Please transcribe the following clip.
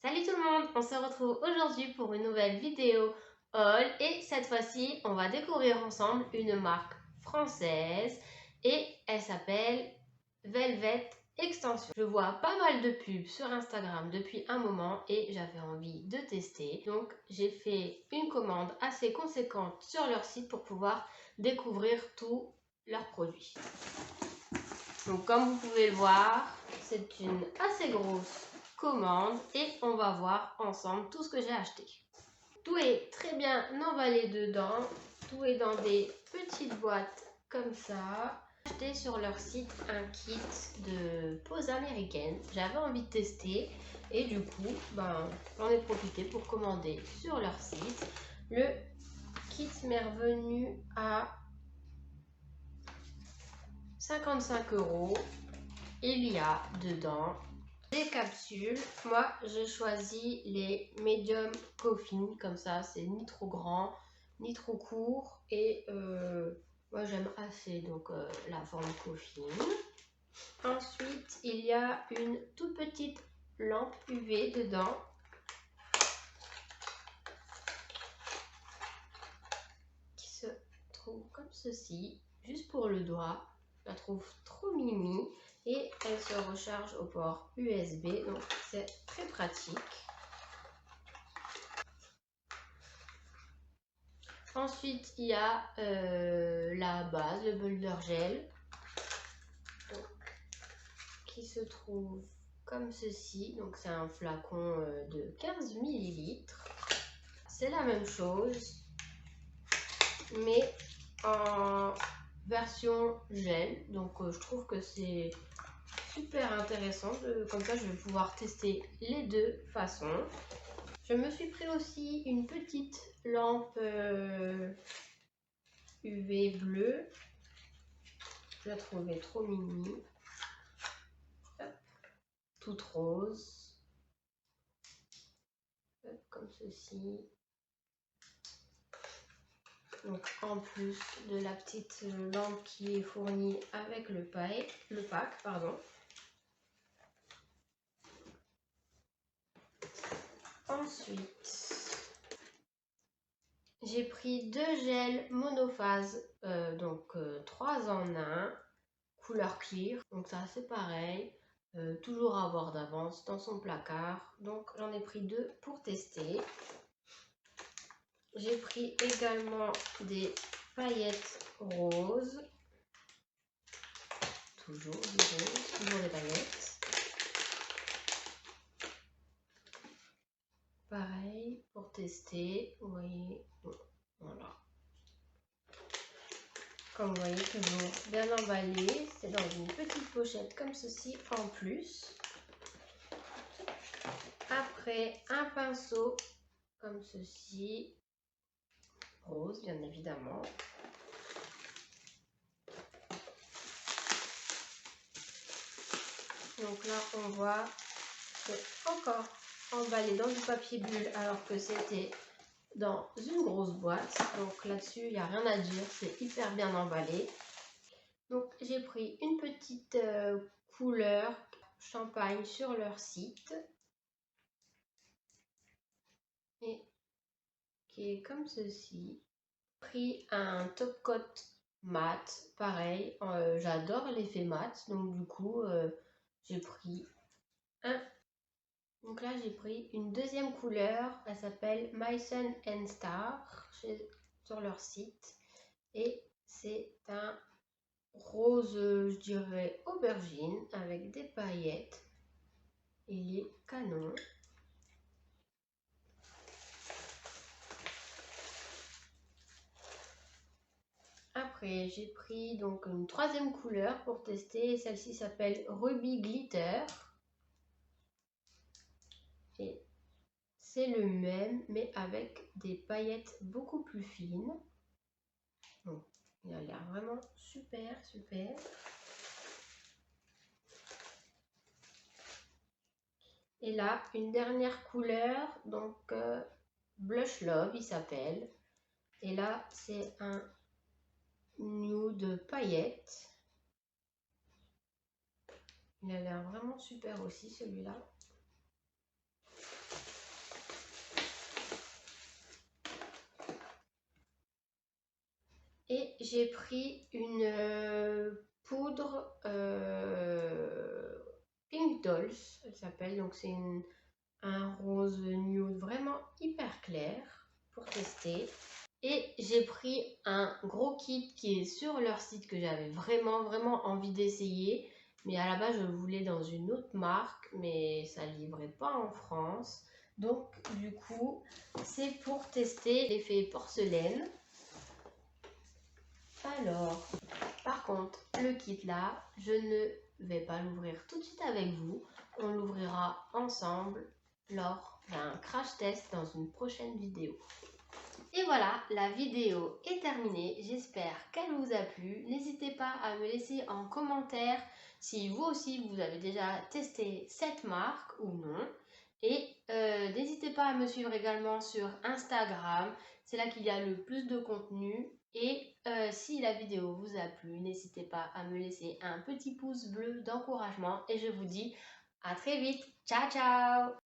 Salut tout le monde, on se retrouve aujourd'hui pour une nouvelle vidéo haul et cette fois-ci on va découvrir ensemble une marque française et elle s'appelle Velvet Extension. Je vois pas mal de pubs sur Instagram depuis un moment et j'avais envie de tester, donc j'ai fait une commande assez conséquente sur leur site pour pouvoir découvrir tous leurs produits. Donc comme vous pouvez le voir, c'est une assez grosse commande et on va voir ensemble tout ce que j'ai acheté. Tout est très bien emballé dedans, tout est dans des petites boîtes comme ça. J'ai acheté sur leur site un kit de pose américaine, j'avais envie de tester et du coup j'en ai profité pour commander sur leur site. Le kit m'est revenu à 55 €. Il y a dedans des capsules. Moi, je choisis les medium coffin, comme ça, c'est ni trop grand, ni trop court. Et moi, j'aime assez donc la forme coffin. Ensuite, il y a une toute petite lampe UV dedans. Qui se trouve comme ceci, juste pour le doigt. Je la trouve trop mimi. Et elle se recharge au port USB, donc c'est très pratique. Ensuite, il y a la base, le boulder gel, donc, qui se trouve comme ceci. Donc c'est un flacon de 15 ml. C'est la même chose, mais en version gel. Donc je trouve que c'est super intéressant, comme ça je vais pouvoir tester les deux façons. Je me suis pris aussi une petite lampe UV bleue, je la trouvais trop mimi. Hop. Toute rose, hop, comme ceci. Donc en plus de la petite lampe qui est fournie avec le pack, pardon. Ensuite, j'ai pris deux gels monophase, donc 3 en 1, couleur clear. Donc ça c'est pareil, toujours à avoir d'avance dans son placard. Donc j'en ai pris deux pour tester. J'ai pris également des paillettes roses. Toujours du rose, toujours des paillettes. Pareil pour tester, vous voyez, voilà. Comme vous voyez, toujours bien emballé. C'est dans une petite pochette comme ceci en plus. Après, un pinceau comme ceci, rose bien évidemment. Donc là, on voit que c'est encore emballé dans du papier bulle alors que c'était dans une grosse boîte. Donc là-dessus, il n'y a rien à dire, c'est hyper bien emballé. Donc j'ai pris une petite couleur champagne sur leur site. Et qui est comme ceci. J'ai pris un top coat mat, pareil, j'adore l'effet mat, donc du coup j'ai pris un. Donc là j'ai pris une deuxième couleur, elle s'appelle My Sun and Star sur leur site et c'est un rose, je dirais aubergine avec des paillettes. Il est canon. Après j'ai pris donc une troisième couleur pour tester, celle-ci s'appelle Ruby Glitter. Et c'est le même mais avec des paillettes beaucoup plus fines. Donc, il a l'air vraiment super. Et là, une dernière couleur, donc Blush Love, il s'appelle. Et là, c'est un nude paillettes. Il a l'air vraiment super aussi, celui-là. Et j'ai pris une poudre Pink Dolls, elle s'appelle. Donc c'est un rose nude vraiment hyper clair pour tester. Et j'ai pris un gros kit qui est sur leur site que j'avais vraiment envie d'essayer. Mais à la base, je le voulais dans une autre marque, mais ça ne livrait pas en France. Donc, du coup, c'est pour tester l'effet porcelaine. Alors, par contre, le kit là, je ne vais pas l'ouvrir tout de suite avec vous. On l'ouvrira ensemble lors d'un crash test dans une prochaine vidéo. Et voilà, la vidéo est terminée. J'espère qu'elle vous a plu. N'hésitez pas à me laisser en commentaire si vous aussi vous avez déjà testé cette marque ou non. Et n'hésitez pas à me suivre également sur Instagram. C'est là qu'il y a le plus de contenu. Et si la vidéo vous a plu, n'hésitez pas à me laisser un petit pouce bleu d'encouragement. Et je vous dis à très vite. Ciao, ciao!